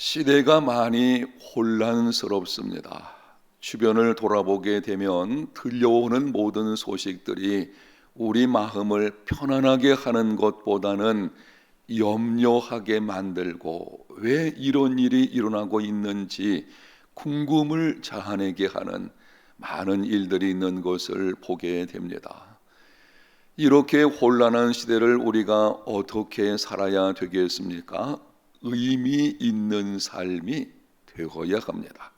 시대가 많이 혼란스럽습니다. 주변을 돌아보게 되면 들려오는 모든 소식들이 우리 마음을 편안하게 하는 것보다는 염려하게 만들고 왜 이런 일이 일어나고 있는지 궁금을 자아내게 하는 많은 일들이 있는 것을 보게 됩니다. 이렇게 혼란한 시대를 우리가 어떻게 살아야 되겠습니까? 의미 있는 삶이 되어야 합니다.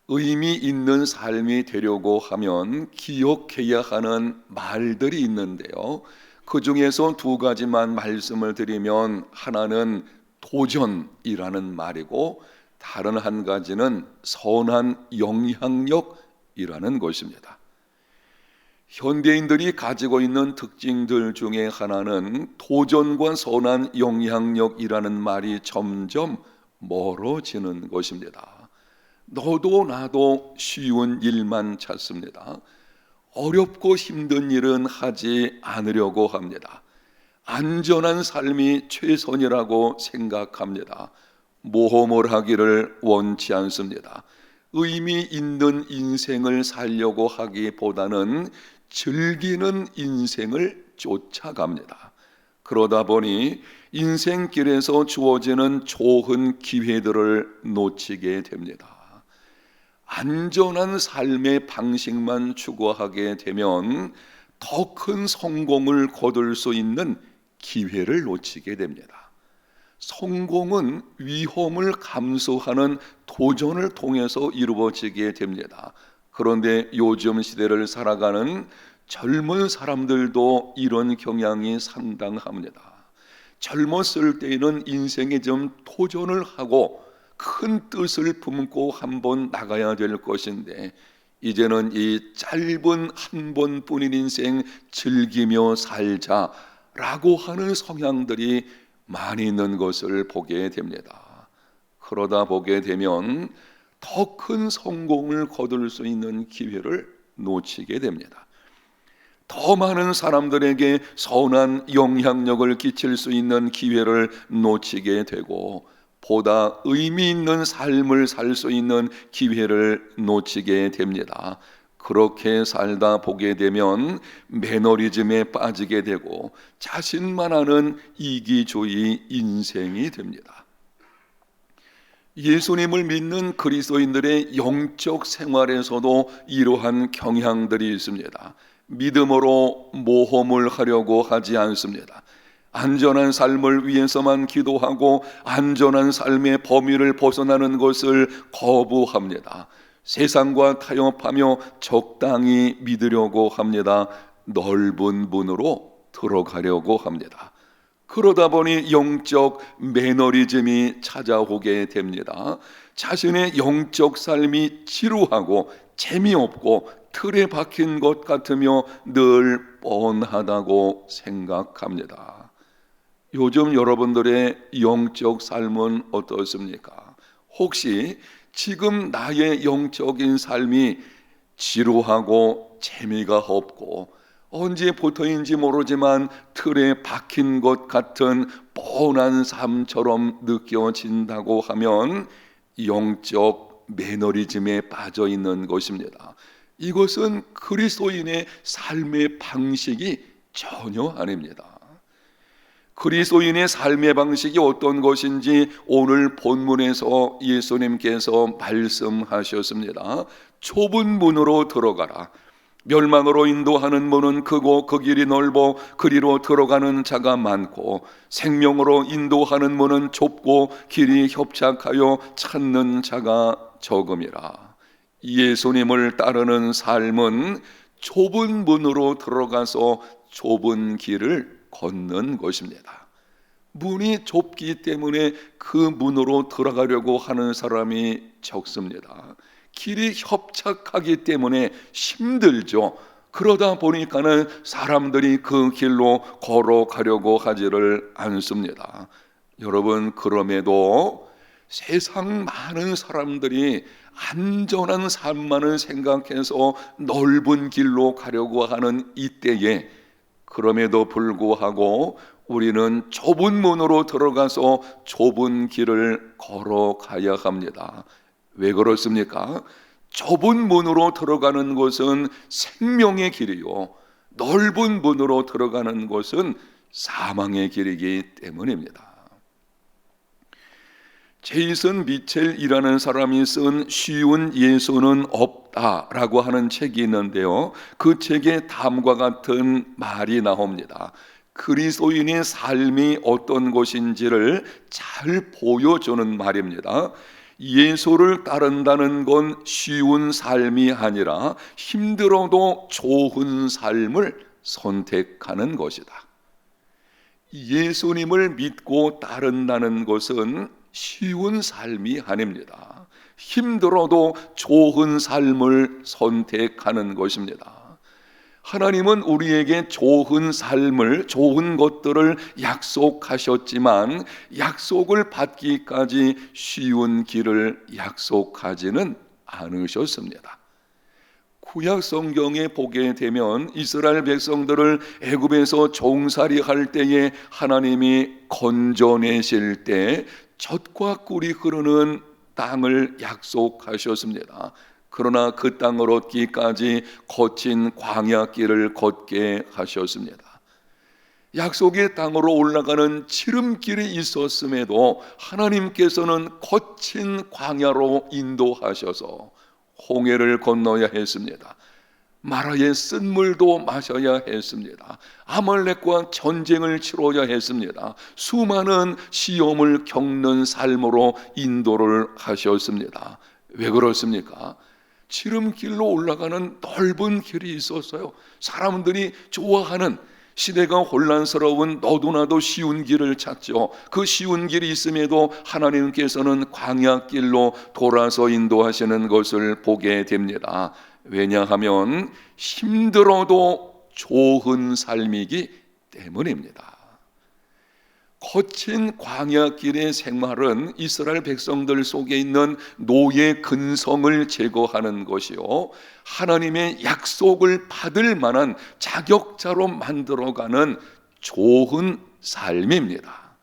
의미 있는 삶이 되려고 하면 기억해야 하는 말들이 있는데요. 그 중에서 두 가지만 말씀을 드리면 하나는 도전이라는 말이고 다른 한 가지는 선한 영향력이라는 것입니다. 현대인들이 가지고 있는 특징들 중에 하나는 도전과 선한 영향력이라는 말이 점점 멀어지는 것입니다. 너도 나도 쉬운 일만 찾습니다. 어렵고 힘든 일은 하지 않으려고 합니다. 안전한 삶이 최선이라고 생각합니다. 모험을 하기를 원치 않습니다. 의미 있는 인생을 살려고 하기보다는 즐기는 인생을 쫓아갑니다. 그러다 보니 인생길에서 주어지는 좋은 기회들을 놓치게 됩니다. 안전한 삶의 방식만 추구하게 되면 더 큰 성공을 거둘 수 있는 기회를 놓치게 됩니다. 성공은 위험을 감수하는 도전을 통해서 이루어지게 됩니다. 그런데 요즘 시대를 살아가는 젊은 사람들도 이런 경향이 상당합니다. 젊었을 때에는 인생에 좀 도전을 하고 큰 뜻을 품고 한번 나가야 될 것인데 이제는 이 짧은 한 번뿐인 인생 즐기며 살자라고 하는 성향들이 많이 있는 것을 보게 됩니다. 그러다 보게 되면 더 큰 성공을 거둘 수 있는 기회를 놓치게 됩니다. 더 많은 사람들에게 선한 영향력을 끼칠 수 있는 기회를 놓치게 되고 보다 의미 있는 삶을 살 수 있는 기회를 놓치게 됩니다. 그렇게 살다 보게 되면 매너리즘에 빠지게 되고 자신만 아는 이기주의 인생이 됩니다. 예수님을 믿는 그리스도인들의 영적 생활에서도 이러한 경향들이 있습니다. 믿음으로 모험을 하려고 하지 않습니다. 안전한 삶을 위해서만 기도하고 안전한 삶의 범위를 벗어나는 것을 거부합니다. 세상과 타협하며 적당히 믿으려고 합니다. 넓은 문으로 들어가려고 합니다. 그러다 보니 영적 매너리즘이 찾아오게 됩니다. 자신의 영적 삶이 지루하고 재미없고 틀에 박힌 것 같으며 늘 뻔하다고 생각합니다. 요즘 여러분들의 영적 삶은 어떻습니까? 혹시 지금 나의 영적인 삶이 지루하고 재미가 없고 언제부터인지 모르지만 틀에 박힌 것 같은 뻔한 삶처럼 느껴진다고 하면 영적 매너리즘에 빠져 있는 것입니다. 이것은 그리스도인의 삶의 방식이 전혀 아닙니다. 그리스도인의 삶의 방식이 어떤 것인지 오늘 본문에서 예수님께서 말씀하셨습니다. 좁은 문으로 들어가라. 멸망으로 인도하는 문은 크고 그 길이 넓어 그리로 들어가는 자가 많고 생명으로 인도하는 문은 좁고 길이 협착하여 찾는 자가 적음이라. 예수님을 따르는 삶은 좁은 문으로 들어가서 좁은 길을 걷는 것입니다. 문이 좁기 때문에 그 문으로 들어가려고 하는 사람이 적습니다. 길이 협착하기 때문에 힘들죠. 그러다 보니까는 사람들이 그 길로 걸어가려고 하지를 않습니다. 여러분, 그럼에도 세상 많은 사람들이 안전한 삶만을 생각해서 넓은 길로 가려고 하는 이때에 그럼에도 불구하고 우리는 좁은 문으로 들어가서 좁은 길을 걸어가야 합니다. 왜 그렇습니까? 좁은 문으로 들어가는 것은 생명의 길이요, 넓은 문으로 들어가는 것은 사망의 길이기 때문입니다. 제이슨 미첼이라는 사람이 쓴 쉬운 예수는 없다라고 하는 책이 있는데요, 그 책에 다음과 같은 말이 나옵니다. 그리스도인의 삶이 어떤 것인지를 잘 보여주는 말입니다. 예수를 따른다는 건 쉬운 삶이 아니라 힘들어도 좋은 삶을 선택하는 것이다. 예수님을 믿고 따른다는 것은 쉬운 삶이 아닙니다. 힘들어도 좋은 삶을 선택하는 것입니다. 하나님은 우리에게 좋은 삶을, 좋은 것들을 약속하셨지만 약속을 받기까지 쉬운 길을 약속하지는 않으셨습니다. 구약 성경에 보게 되면 이스라엘 백성들을 애굽에서 종살이 할 때에 하나님이 건져내실 때 젖과 꿀이 흐르는 땅을 약속하셨습니다. 그러나 그 땅을 얻기까지 거친 광야길을 걷게 하셨습니다. 약속의 땅으로 올라가는 지름길이 있었음에도 하나님께서는 거친 광야로 인도하셔서 홍해를 건너야 했습니다. 마라의 쓴물도 마셔야 했습니다. 아말렉과 전쟁을 치러야 했습니다. 수많은 시험을 겪는 삶으로 인도를 하셨습니다. 왜 그렇습니까? 지름길로 올라가는 넓은 길이 있었어요. 사람들이 좋아하는, 시대가 혼란스러운 너도나도 쉬운 길을 찾죠. 그 쉬운 길이 있음에도 하나님께서는 광야길로 돌아서 인도하시는 것을 보게 됩니다. 왜냐하면 힘들어도 좋은 삶이기 때문입니다. 거친 광야길의 생활은 이스라엘 백성들 속에 있는 노예 근성을 제거하는 것이요, 하나님의 약속을 받을 만한 자격자로 만들어가는 좋은 삶입니다.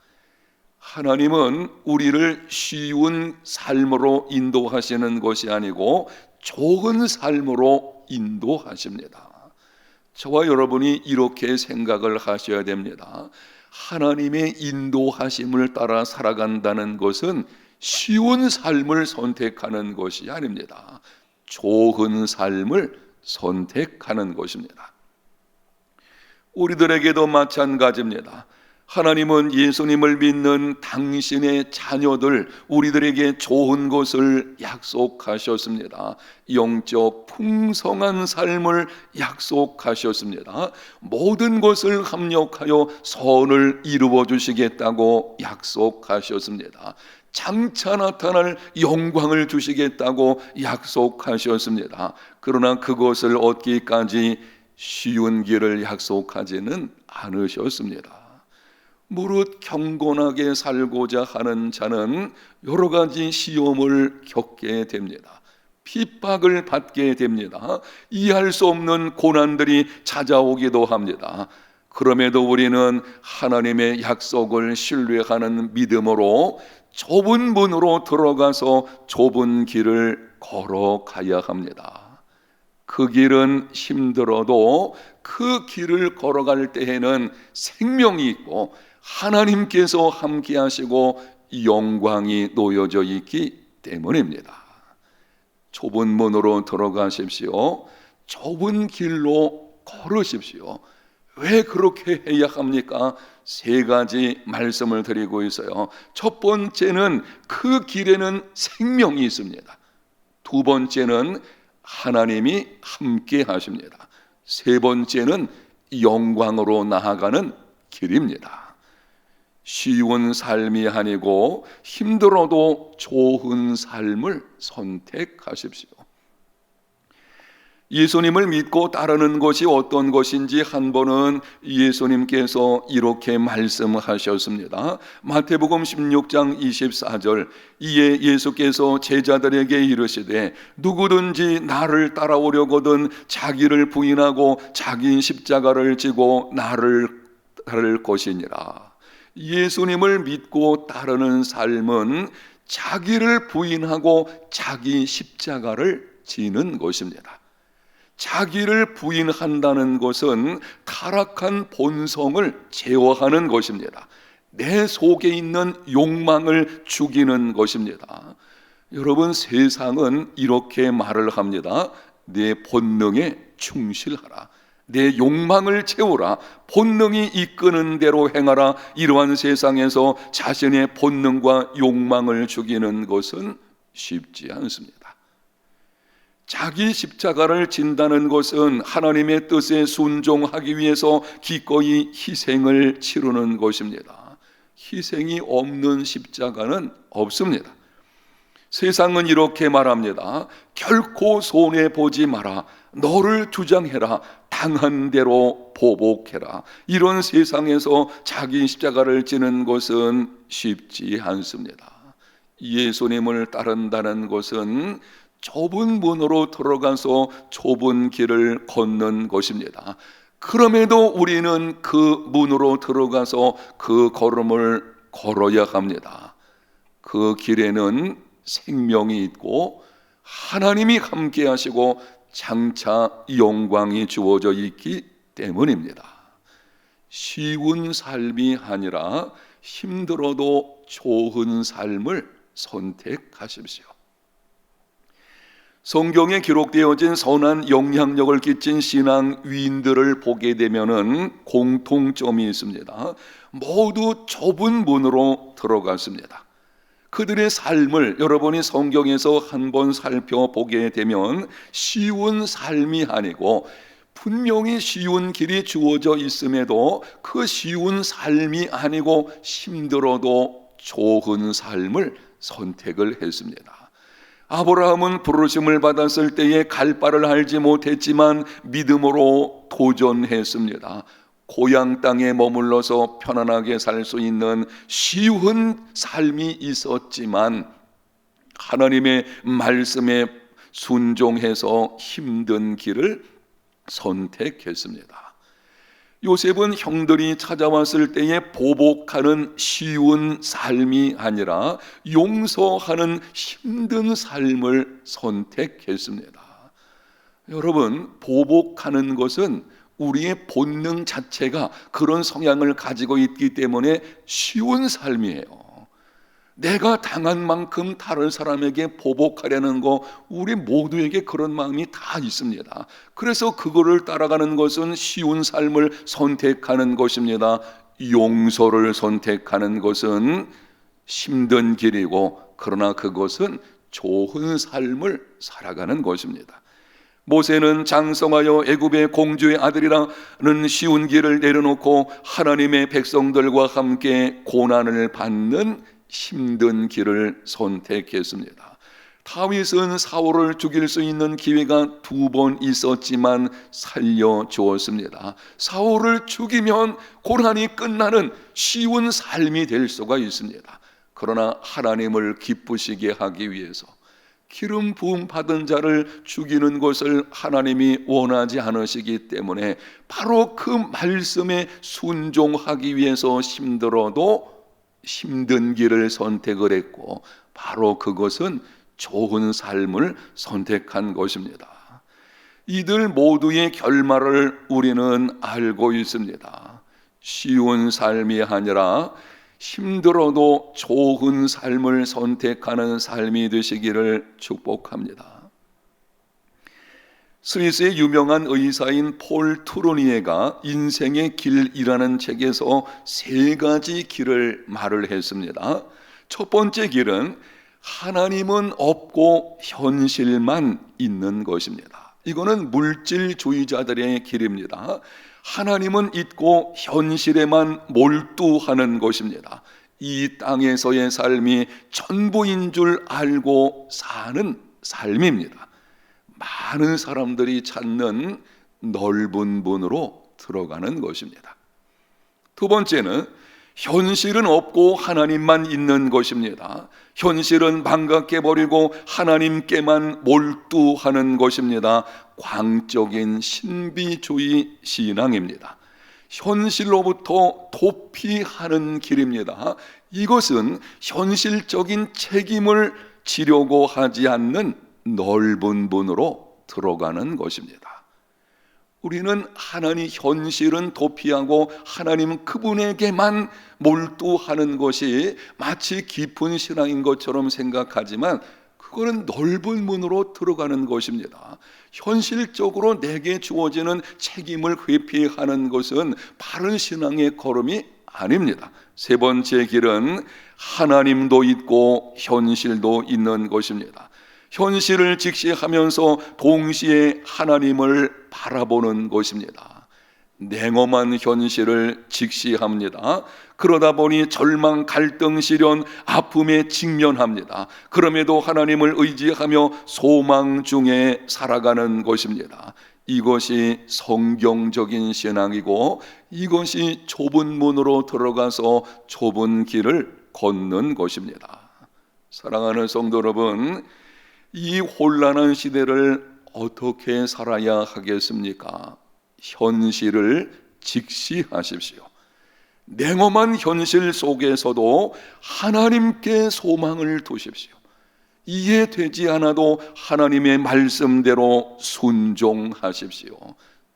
하나님은 우리를 쉬운 삶으로 인도하시는 것이 아니고 좋은 삶으로 인도하십니다. 저와 여러분이 이렇게 생각을 하셔야 됩니다. 하나님의 인도하심을 따라 살아간다는 것은 쉬운 삶을 선택하는 것이 아닙니다. 좋은 삶을 선택하는 것입니다. 우리들에게도 마찬가지입니다. 하나님은 예수님을 믿는 당신의 자녀들, 우리들에게 좋은 것을 약속하셨습니다. 영적 풍성한 삶을 약속하셨습니다. 모든 것을 합력하여 선을 이루어 주시겠다고 약속하셨습니다. 장차 나타날 영광을 주시겠다고 약속하셨습니다. 그러나 그것을 얻기까지 쉬운 길을 약속하지는 않으셨습니다. 무릇 경건하게 살고자 하는 자는 여러 가지 시험을 겪게 됩니다. 핍박을 받게 됩니다. 이해할 수 없는 고난들이 찾아오기도 합니다. 그럼에도 우리는 하나님의 약속을 신뢰하는 믿음으로 좁은 문으로 들어가서 좁은 길을 걸어가야 합니다. 그 길은 힘들어도 그 길을 걸어갈 때에는 생명이 있고 하나님께서 함께 하시고 영광이 놓여져 있기 때문입니다. 좁은 문으로 들어가십시오. 좁은 길로 걸으십시오. 왜 그렇게 해야 합니까? 세 가지 말씀을 드리고 있어요. 첫 번째는 그 길에는 생명이 있습니다. 두 번째는 하나님이 함께 하십니다. 세 번째는 영광으로 나아가는 길입니다. 쉬운 삶이 아니고 힘들어도 좋은 삶을 선택하십시오. 예수님을 믿고 따르는 것이 어떤 것인지 한 번은 예수님께서 이렇게 말씀하셨습니다. 마태복음 16장 24절, 이에 예수께서 제자들에게 이르시되 누구든지 나를 따라오려거든 자기를 부인하고 자기 십자가를 지고 나를 다를 것이니라. 예수님을 믿고 따르는 삶은 자기를 부인하고 자기 십자가를 지는 것입니다. 자기를 부인한다는 것은 타락한 본성을 제어하는 것입니다. 내 속에 있는 욕망을 죽이는 것입니다. 여러분, 세상은 이렇게 말을 합니다. 내 본능에 충실하라. 내 욕망을 채우라. 본능이 이끄는 대로 행하라. 이러한 세상에서 자신의 본능과 욕망을 죽이는 것은 쉽지 않습니다. 자기 십자가를 진다는 것은 하나님의 뜻에 순종하기 위해서 기꺼이 희생을 치르는 것입니다. 희생이 없는 십자가는 없습니다. 세상은 이렇게 말합니다. 결코 손해보지 마라. 너를 주장해라. 당한 대로 보복해라. 이런 세상에서 자기 십자가를 지는 것은 쉽지 않습니다. 예수님을 따른다는 것은 좁은 문으로 들어가서 좁은 길을 걷는 것입니다. 그럼에도 우리는 그 문으로 들어가서 그 걸음을 걸어야 합니다. 그 길에는 생명이 있고 하나님이 함께 하시고 장차 영광이 주어져 있기 때문입니다. 쉬운 삶이 아니라 힘들어도 좋은 삶을 선택하십시오. 성경에 기록되어진 선한 영향력을 끼친 신앙 위인들을 보게 되면은 공통점이 있습니다. 모두 좁은 문으로 들어갔습니다. 그들의 삶을 여러분이 성경에서 한번 살펴보게 되면 쉬운 삶이 아니고 분명히 쉬운 길이 주어져 있음에도 그 쉬운 삶이 아니고 힘들어도 좋은 삶을 선택을 했습니다. 아브라함은 부르심을 받았을 때에 갈 바를 알지 못했지만 믿음으로 도전했습니다. 고향 땅에 머물러서 편안하게 살 수 있는 쉬운 삶이 있었지만 하나님의 말씀에 순종해서 힘든 길을 선택했습니다. 요셉은 형들이 찾아왔을 때에 보복하는 쉬운 삶이 아니라 용서하는 힘든 삶을 선택했습니다. 여러분, 보복하는 것은 우리의 본능 자체가 그런 성향을 가지고 있기 때문에 쉬운 삶이에요. 내가 당한 만큼 다른 사람에게 보복하려는 거 우리 모두에게 그런 마음이 다 있습니다. 그래서 그거를 따라가는 것은 쉬운 삶을 선택하는 것입니다. 용서를 선택하는 것은 힘든 길이고 그러나 그것은 좋은 삶을 살아가는 것입니다. 모세는 장성하여 애굽의 공주의 아들이라는 쉬운 길을 내려놓고 하나님의 백성들과 함께 고난을 받는 힘든 길을 선택했습니다. 다윗은 사울을 죽일 수 있는 기회가 2번 있었지만 살려주었습니다. 사울을 죽이면 고난이 끝나는 쉬운 삶이 될 수가 있습니다. 그러나 하나님을 기쁘시게 하기 위해서 기름 부음 받은 자를 죽이는 것을 하나님이 원하지 않으시기 때문에 바로 그 말씀에 순종하기 위해서 힘들어도 힘든 길을 선택을 했고 바로 그것은 좋은 삶을 선택한 것입니다. 이들 모두의 결말을 우리는 알고 있습니다. 쉬운 삶이 아니라 힘들어도 좋은 삶을 선택하는 삶이 되시기를 축복합니다. 스위스의 유명한 의사인 폴 트루니에가 인생의 길이라는 책에서 3가지 길을 말을 했습니다. 첫 번째 길은 하나님은 없고 현실만 있는 것입니다. 이거는 물질주의자들의 길입니다. 하나님은 있고 현실에만 몰두하는 것입니다. 이 땅에서의 삶이 전부인 줄 알고 사는 삶입니다. 많은 사람들이 찾는 넓은 문으로 들어가는 것입니다. 두 번째는 현실은 없고 하나님만 있는 것입니다. 현실은 망각해버리고 하나님께만 몰두하는 것입니다. 광적인 신비주의 신앙입니다. 현실로부터 도피하는 길입니다. 이것은 현실적인 책임을 지려고 하지 않는 넓은 문으로 들어가는 것입니다. 우리는 하나님 현실은 도피하고 하나님 그분에게만 몰두하는 것이 마치 깊은 신앙인 것처럼 생각하지만 그거는 넓은 문으로 들어가는 것입니다. 현실적으로 내게 주어지는 책임을 회피하는 것은 바른 신앙의 걸음이 아닙니다. 세 번째 길은 하나님도 있고 현실도 있는 것입니다. 현실을 직시하면서 동시에 하나님을 바라보는 것입니다. 냉엄한 현실을 직시합니다. 그러다 보니 절망, 갈등, 시련, 아픔에 직면합니다. 그럼에도 하나님을 의지하며 소망 중에 살아가는 것입니다. 이것이 성경적인 신앙이고 이것이 좁은 문으로 들어가서 좁은 길을 걷는 것입니다. 사랑하는 성도 여러분, 이 혼란한 시대를 어떻게 살아야 하겠습니까? 현실을 직시하십시오. 냉엄한 현실 속에서도 하나님께 소망을 두십시오. 이해되지 않아도 하나님의 말씀대로 순종하십시오.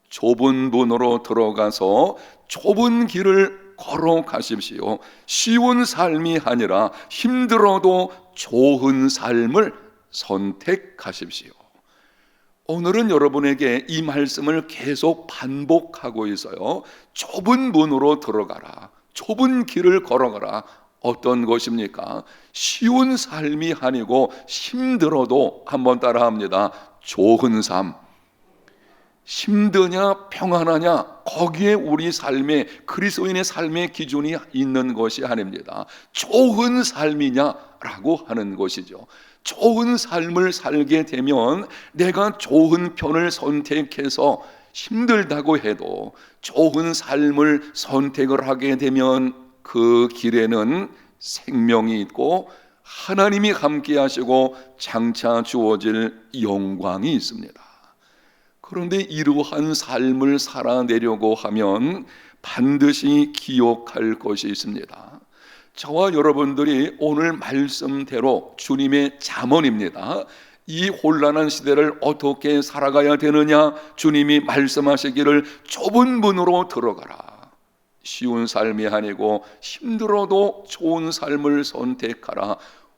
좁은 문으로 들어가서 좁은 길을 걸어가십시오. 쉬운 삶이 아니라 힘들어도 좋은 삶을 선택하십시오. 오늘은 여러분에게 이 말씀을 계속 반복하고 있어요. 좁은 문으로 들어가라. 좁은 길을 걸어가라. 어떤 것입니까? 쉬운 삶이 아니고 힘들어도 한번 따라합니다. 좋은 삶. 힘드냐 평안하냐 거기에 우리 삶의 그리스도인의 삶의 기준이 있는 것이 아닙니다. 좋은 삶이냐라고 하는 것이죠. 좋은 삶을 살게 되면 내가 좋은 편을 선택해서 힘들다고 해도 좋은 삶을 선택을 하게 되면 그 길에는 생명이 있고 하나님이 함께 하시고 장차 주어질 영광이 있습니다. 그런데 이러한 삶을 살아내려고 하면 반드시 기억할 것이 있습니다. 저와 여러분들이 오늘 말씀대로 주님의 잠언입니다. 이 혼란한 시대를 어떻게 살아가야 되느냐? 주님이 말씀하시기를 좁은 문으로 들어가라. 쉬운 삶이 아니고 힘들어도 좋은 삶을 선택하라.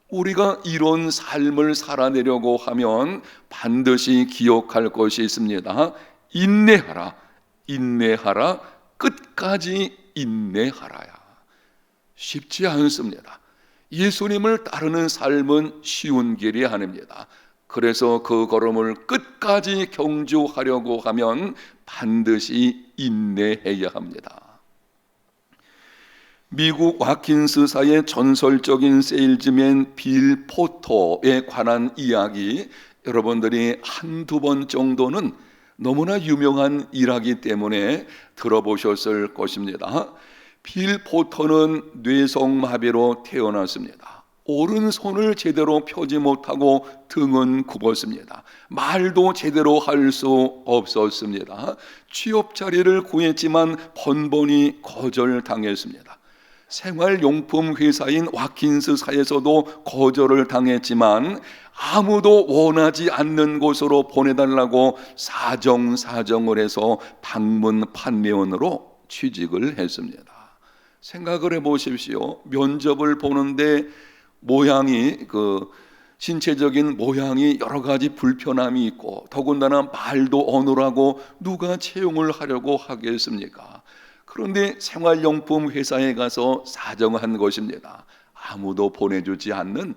우리가 이런 삶을 살아내려고 하면 반드시 기억할 것이 있습니다. 인내하라. 인내하라. 끝까지 인내하라야. 쉽지 않습니다. 예수님을 따르는 삶은 쉬운 길이 아닙니다. 그래서 그 걸음을 끝까지 경주하려고 하면 반드시 인내해야 합니다. 미국 와킨스사의 전설적인 세일즈맨 빌 포터에 관한 이야기, 여러분들이 한두 번 정도는 너무나 유명한 일이기 때문에 들어보셨을 것입니다. 빌 포터는 뇌성마비로 태어났습니다. 오른손을 제대로 펴지 못하고 등은 굽었습니다. 말도 제대로 할 수 없었습니다. 취업 자리를 구했지만 번번이 거절당했습니다. 생활용품 회사인 와킨스사에서도 거절을 당했지만 아무도 원하지 않는 곳으로 보내달라고 사정을 해서 방문 판매원으로 취직을 했습니다. 생각을 해보십시오. 면접을 보는데 모양이 신체적인 모양이 여러 가지 불편함이 있고 더군다나 말도 어눌하고 누가 채용을 하려고 하겠습니까? 그런데 생활용품 회사에 가서 사정한 것입니다. 아무도 보내주지 않는,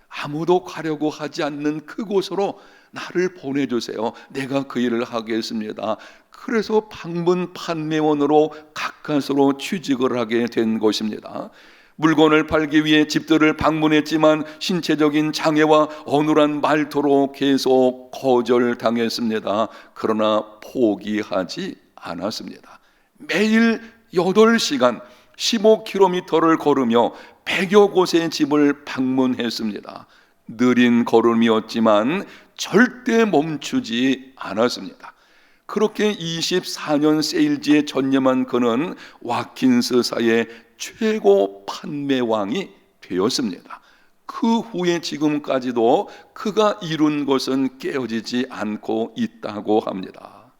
아무도 가려고 하지 않는 그곳으로 나를 보내주세요. 내가 그 일을 하겠습니다. 그래서 방문 판매원으로 가까스로 취직을 하게 된 것입니다. 물건을 팔기 위해 집들을 방문했지만 신체적인 장애와 어눌한 말투로 계속 거절당했습니다. 그러나 포기하지 않았습니다. 매일 8시간 15km를 걸으며 100여 곳의 집을 방문했습니다. 느린 걸음이었지만 절대 멈추지 않았습니다. 그렇게 24년 세일즈에 전념한 그는 와킨스사의 최고 판매왕이 되었습니다. 그 후에 지금까지도 그가 이룬 것은 깨어지지 않고 있다고 합니다.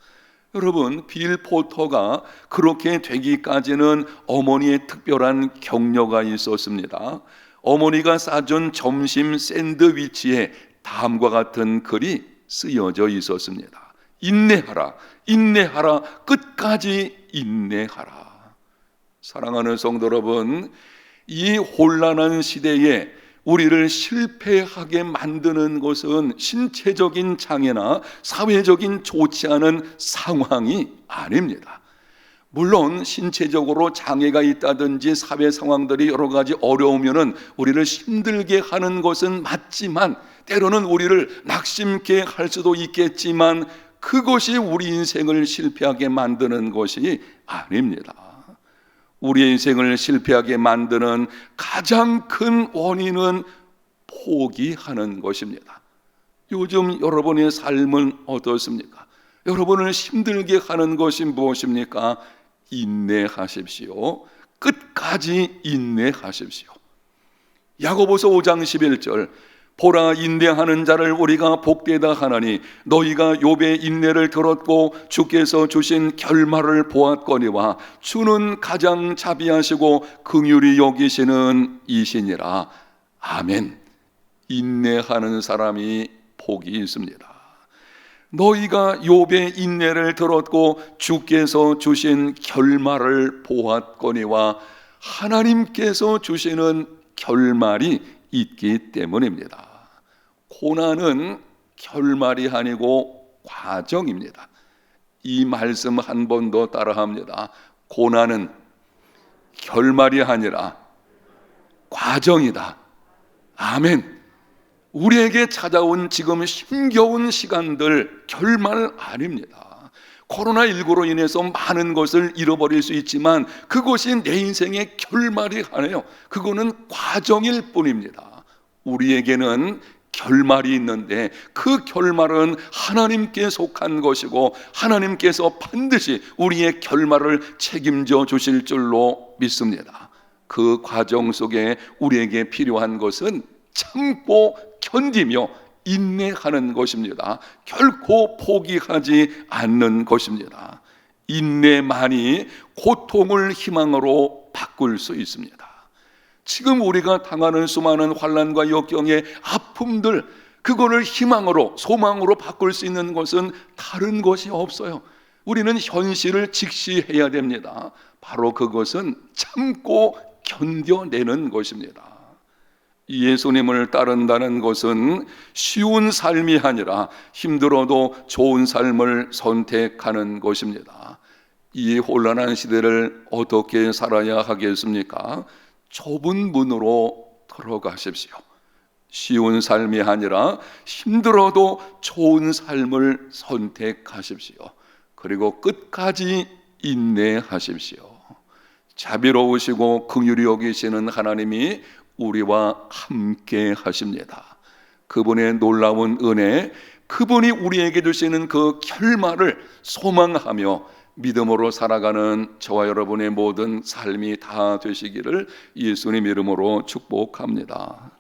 여러분, 빌 포터가 그렇게 되기까지는 어머니의 특별한 격려가 있었습니다. 어머니가 싸준 점심 샌드위치에 다음과 같은 글이 쓰여져 있었습니다. 인내하라, 인내하라, 끝까지 인내하라. 사랑하는 성도 여러분, 이 혼란한 시대에 우리를 실패하게 만드는 것은 신체적인 장애나 사회적인 좋지 않은 상황이 아닙니다. 물론 신체적으로 장애가 있다든지 사회 상황들이 여러 가지 어려우면은 우리를 힘들게 하는 것은 맞지만, 때로는 우리를 낙심케 할 수도 있겠지만 그것이 우리 인생을 실패하게 만드는 것이 아닙니다. 우리의 인생을 실패하게 만드는 가장 큰 원인은 포기하는 것입니다. 요즘 여러분의 삶은 어떻습니까? 여러분을 힘들게 하는 것이 무엇입니까? 인내하십시오. 끝까지 인내하십시오. 야고보서 5장 11절, 보라, 인내하는 자를 우리가 복되다 하나니 너희가 욥의 인내를 들었고 주께서 주신 결말을 보았거니와 주는 가장 자비하시고 긍휼히 여기시는 이시니라. 아멘. 인내하는 사람이 복이 있습니다. 너희가 욥의 인내를 들었고 주께서 주신 결말을 보았거니와, 하나님께서 주시는 결말이 있기 때문입니다. 고난은 결말이 아니고 과정입니다. 이 말씀 한 번 더 따라합니다. 고난은 결말이 아니라 과정이다. 아멘. 우리에게 찾아온 지금 힘겨운 시간들 결말 아닙니다. 코로나19로 인해서 많은 것을 잃어버릴 수 있지만 그것이 내 인생의 결말이 아니에요. 그거는 과정일 뿐입니다. 우리에게는 결말이 있는데 그 결말은 하나님께 속한 것이고 하나님께서 반드시 우리의 결말을 책임져 주실 줄로 믿습니다. 그 과정 속에 우리에게 필요한 것은 참고 견디며 인내하는 것입니다. 결코 포기하지 않는 것입니다. 인내만이 고통을 희망으로 바꿀 수 있습니다. 지금 우리가 당하는 수많은 환난과 역경의 아픔들, 그거를 희망으로, 소망으로 바꿀 수 있는 것은 다른 것이 없어요. 우리는 현실을 직시해야 됩니다. 바로 그것은 참고 견뎌내는 것입니다. 예수님을 따른다는 것은 쉬운 삶이 아니라 힘들어도 좋은 삶을 선택하는 것입니다. 이 혼란한 시대를 어떻게 살아야 하겠습니까? 좁은 문으로 들어가십시오. 쉬운 삶이 아니라 힘들어도 좋은 삶을 선택하십시오. 그리고 끝까지 인내하십시오. 자비로우시고 긍휼히 여기시는 하나님이 우리와 함께 하십니다. 그분의 놀라운 은혜, 그분이 우리에게 주시는 그 결말을 소망하며 믿음으로 살아가는 저와 여러분의 모든 삶이 다 되시기를 예수님 이름으로 축복합니다.